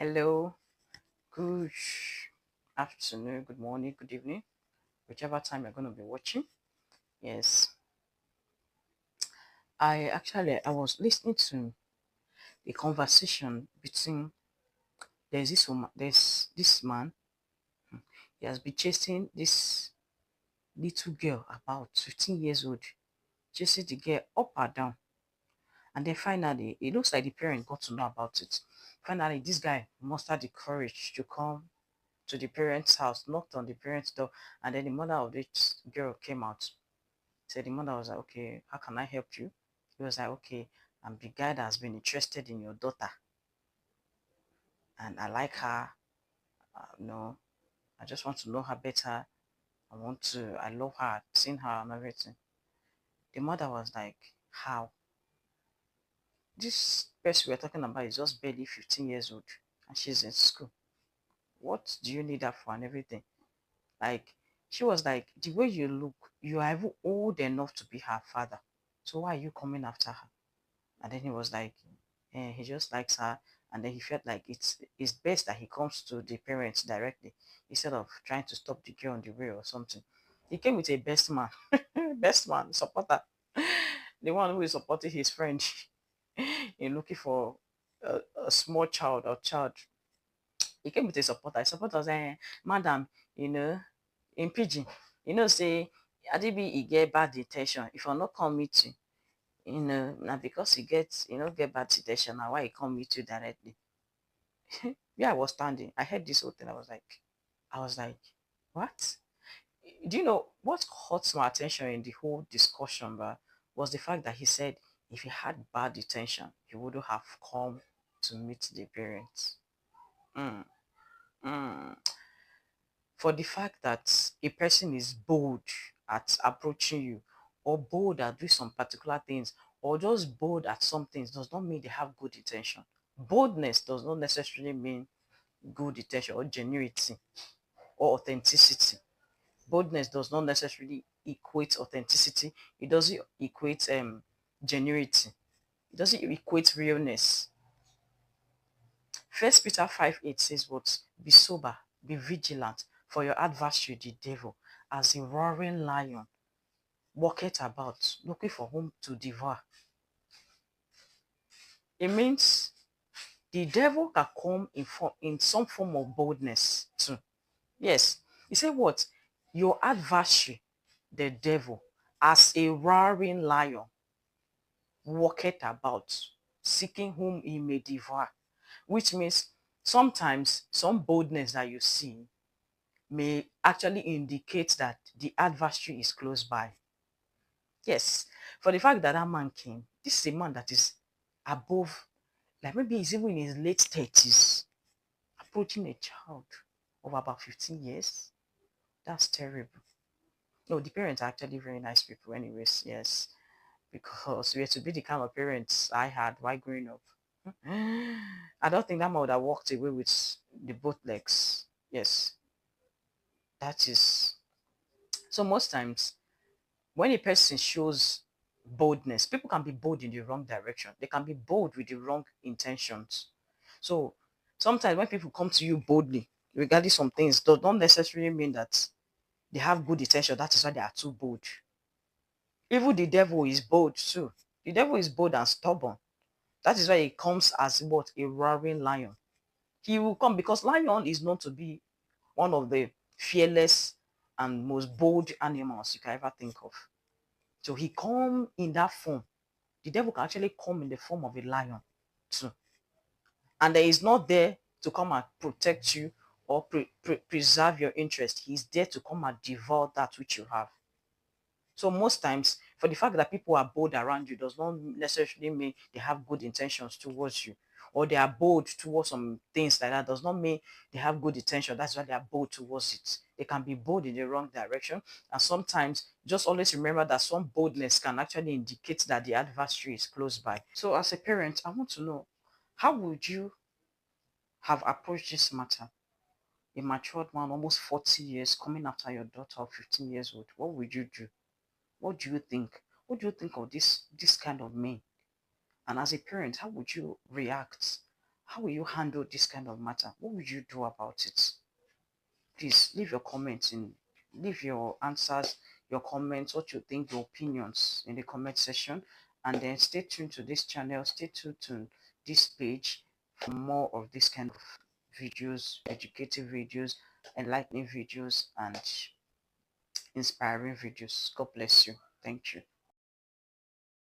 Hello, good afternoon, good morning, good evening, whichever time you're going to be watching. Yes, I was listening to a conversation between there's this man. He has been chasing this little girl about 15 years old, chasing the girl up and down, and then finally it looks like the parent got to know about it. Finally, this guy mustered the courage to come to the parents' house, knocked on the parents' door, and then the mother of this girl came out. So the mother was like, okay, how can I help you? He was like, okay, I'm the guy that has been interested in your daughter, and I like her. No, I just want to know her better. I love her, I've seen her and everything. The mother was like, how? This person we're talking about is just barely 15 years old, and she's in school. What do you need her for and everything? Like, she was like, the way you look, you are even old enough to be her father. So why are you coming after her? And then he was like, he just likes her. And then he felt like it's best that he comes to the parents directly instead of trying to stop the girl on the way or something. He came with a best man, best man, supporter, the one who is supporting his friend in looking for a small child or child. He came with a supporter. His supporter was madam, in pidgin, say, Adibi, he get bad intention. If I not come meet you, now because he gets, get bad situation, now why he come meet you directly. Yeah, I was standing. I heard this whole thing. I was like, what? Do you know what caught my attention in the whole discussion, but was the fact that he said if he had bad intention, he wouldn't have come to meet the parents. Mm, mm. For the fact that a person is bold at approaching you, or bold at doing some particular things, or just bold at some things, does not mean they have good intention. Boldness does not necessarily mean good intention or genuinity or authenticity. Boldness does not necessarily equate authenticity. It doesn't equate genuinity. It doesn't equate realness. First Peter 5:8 says what? Be sober, be vigilant, for your adversary, the devil, as a roaring lion, walketh about, looking for whom to devour. It means the devil can come in some form of boldness too. Yes. He said what? Your adversary, the devil, as a roaring lion, walketh about, seeking whom he may devour. Which means sometimes some boldness that you see may actually indicate that the adversary is close by. Yes, for the fact that that man came, this is a man that is above, like maybe he's even in his late 30s, approaching a child of about 15 years. That's terrible. No, the parents are actually very nice people, anyways. Yes, because we had to be the kind of parents I had while growing up. I don't think that man would have walked away with the both legs. Yes, that is. So most times when a person shows boldness, people can be bold in the wrong direction. They can be bold with the wrong intentions. So sometimes when people come to you boldly regarding some things, does not necessarily mean that they have good intention. That is why they are too bold. Even the devil is bold too. The devil is bold and stubborn. That is why he comes as what? A roaring lion. He will come because lion is known to be one of the fearless and most bold animals you can ever think of. So he come in that form. The devil can actually come in the form of a lion too. And he is not there to come and protect you or preserve your interest. He's there to come and devour that which you have. So most times, for the fact that people are bold around you does not necessarily mean they have good intentions towards you. Or they are bold towards some things like that does not mean they have good intention. That's why they are bold towards it. They can be bold in the wrong direction. And sometimes just always remember that some boldness can actually indicate that the adversary is close by. So as a parent, I want to know, how would you have approached this matter? A matured man, almost 40 years, coming after your daughter of 15 years old. What would you do? What do you think? What do you think of this kind of men? And as a parent, how would you react? How will you handle this kind of matter? What will you do about it? Please leave your comments leave your answers, your comments, what you think, your opinions in the comment section. And then stay tuned to this channel, stay tuned to this page for more of this kind of videos, educative videos, enlightening videos, and inspiring videos. God bless you. Thank you.